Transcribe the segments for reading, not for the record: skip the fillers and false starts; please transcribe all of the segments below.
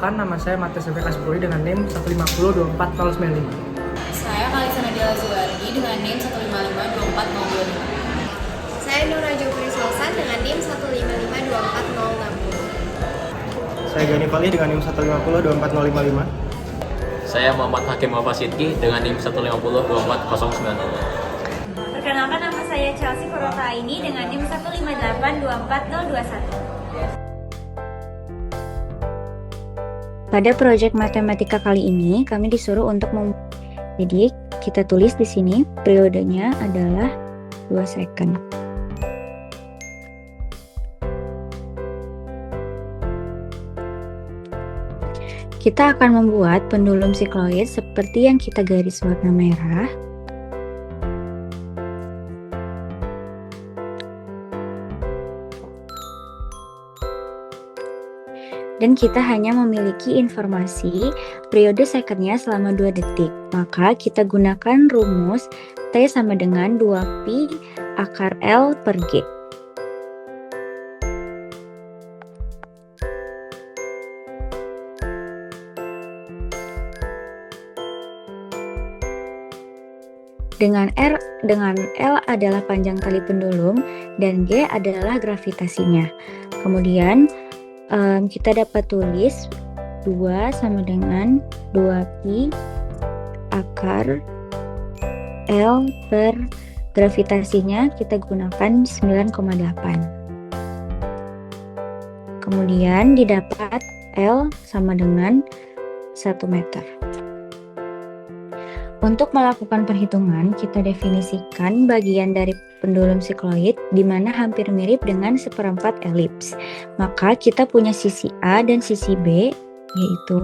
Perkenalkan, nama saya Matius Efek Aspuri dengan NIM 1502495. Saya Kalisa Nadia Zuwardi dengan NIM 1552425. Saya Nura Jopri Salsan dengan NIM 1552406. Saya Gani Fali dengan NIM 1502455. Saya Muhammad Hakim Wafasidki dengan NIM 1502409. Perkenalkan, nama saya Chelsea Purwota ini dengan NIM 1582421. Pada proyek matematika kali ini, kami disuruh untuk jadi kita tulis di sini periodenya adalah 2 second. Kita akan membuat pendulum sikloid seperti yang kita garis warna merah. Dan kita hanya memiliki informasi periode secondnya selama 2 detik. Maka kita gunakan rumus T sama dengan 2pi akar L per G. Dengan L adalah panjang tali pendulum dan G adalah gravitasinya. Kemudian kita dapat tulis 2 sama dengan 2pi akar L per gravitasinya kita gunakan 9,8. Kemudian didapat L sama dengan 1 meter. Untuk melakukan perhitungan, kita definisikan bagian dari pendulum sikloid di mana hampir mirip dengan seperempat elips. Maka kita punya sisi A dan sisi B, yaitu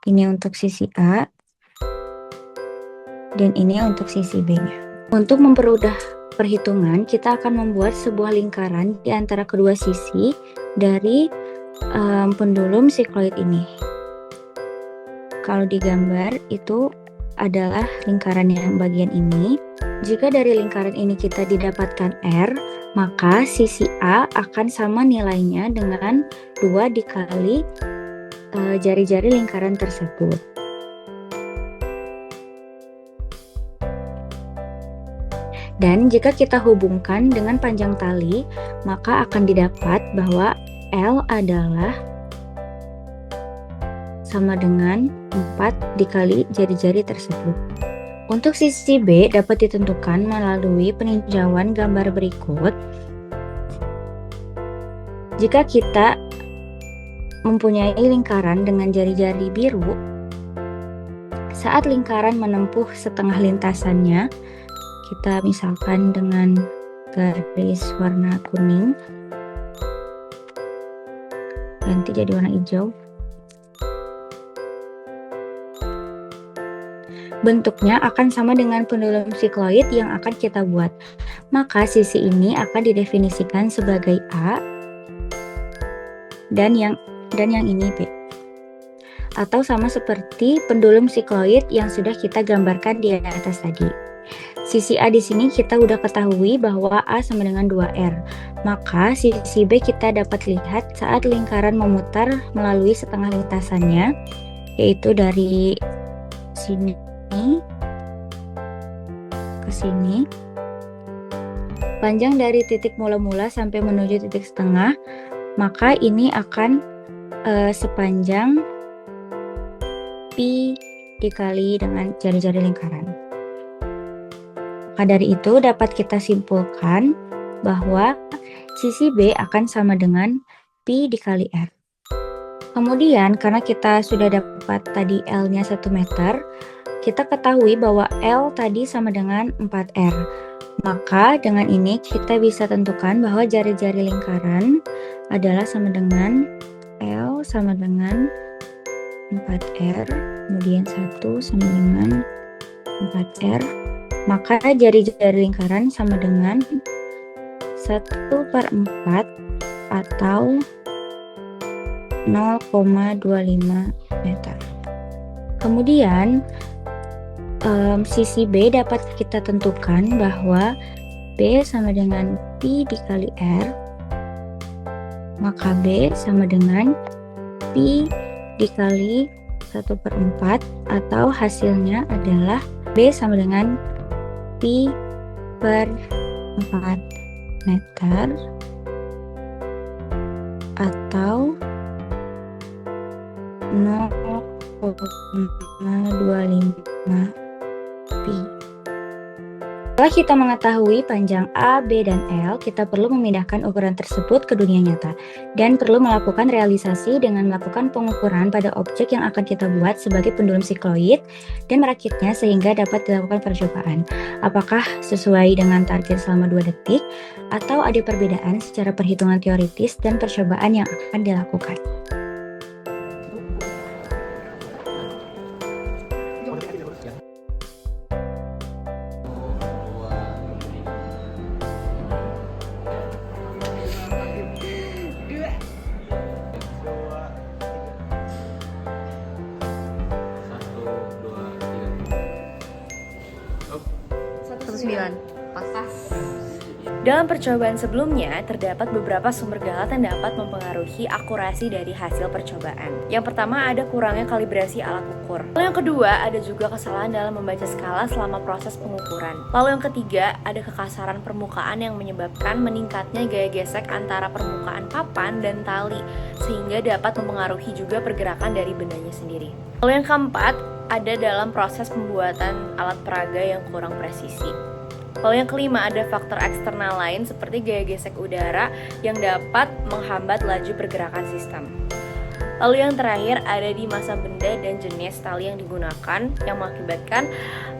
ini untuk sisi A dan ini untuk sisi B-nya. Untuk mempermudah perhitungan, kita akan membuat sebuah lingkaran di antara kedua sisi dari pendulum sikloid ini. Kalau digambar itu adalah lingkaran yang bagian ini. Jika dari lingkaran ini kita didapatkan R, maka sisi A akan sama nilainya dengan 2 dikali jari-jari lingkaran tersebut. Dan jika kita hubungkan dengan panjang tali, maka akan didapat bahwa L adalah sama dengan 4 dikali jari-jari tersebut. Untuk sisi B dapat ditentukan melalui peninjauan gambar berikut. Jika kita mempunyai lingkaran dengan jari-jari biru, saat lingkaran menempuh setengah lintasannya, kita misalkan dengan garis warna kuning, ganti jadi warna hijau. Bentuknya akan sama dengan pendulum sikloid yang akan kita buat. Maka sisi ini akan didefinisikan sebagai A dan yang ini B. Atau sama seperti pendulum sikloid yang sudah kita gambarkan di atas tadi. Sisi A di sini kita udah ketahui bahwa A sama dengan 2R. Maka sisi B kita dapat lihat saat lingkaran memutar melalui setengah lintasannya, yaitu dari sini ke sini. Panjang dari titik mula-mula sampai menuju titik setengah, maka ini akan sepanjang pi dikali dengan jari-jari lingkaran. Maka dari itu dapat kita simpulkan bahwa sisi B akan sama dengan pi dikali R. Kemudian karena kita sudah dapat tadi L-nya 1 meter, kita ketahui bahwa L tadi sama dengan 4R. Maka dengan ini kita bisa tentukan bahwa jari-jari lingkaran adalah sama dengan L sama dengan 4R, kemudian 1 sama dengan 4R. Maka jari-jari lingkaran sama dengan 1/4 atau 0,25 meter. Kemudian sisi B dapat kita tentukan bahwa B sama dengan pi dikali R, maka B sama dengan pi dikali 1/4 atau hasilnya adalah B sama dengan pi per 4 meter atau 0,25 pi. Setelah kita mengetahui panjang A, B, dan L, kita perlu memindahkan ukuran tersebut ke dunia nyata dan perlu melakukan realisasi dengan melakukan pengukuran pada objek yang akan kita buat sebagai pendulum sikloid dan merakitnya sehingga dapat dilakukan percobaan. Apakah sesuai dengan target selama 2 detik atau ada perbedaan secara perhitungan teoritis dan percobaan yang akan dilakukan. Dalam percobaan sebelumnya, terdapat beberapa sumber galat yang dapat mempengaruhi akurasi dari hasil percobaan. Yang pertama, ada kurangnya kalibrasi alat ukur. Lalu yang kedua, ada juga kesalahan dalam membaca skala selama proses pengukuran. Lalu yang ketiga, ada kekasaran permukaan yang menyebabkan meningkatnya gaya gesek antara permukaan papan dan tali, sehingga dapat mempengaruhi juga pergerakan dari bendanya sendiri. Lalu yang keempat, ada dalam proses pembuatan alat peraga yang kurang presisi. Lalu yang kelima, ada faktor eksternal lain seperti gaya gesek udara yang dapat menghambat laju pergerakan sistem. Lalu yang terakhir, ada di massa benda dan jenis tali yang digunakan yang mengakibatkan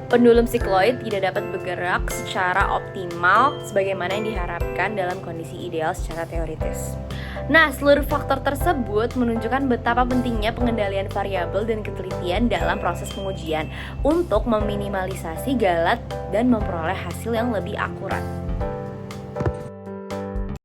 pendulum sikloid tidak dapat bergerak secara optimal sebagaimana yang diharapkan dalam kondisi ideal secara teoritis. Nah, seluruh faktor tersebut menunjukkan betapa pentingnya pengendalian variabel dan ketelitian dalam proses pengujian untuk meminimalisasi galat dan memperoleh hasil yang lebih akurat.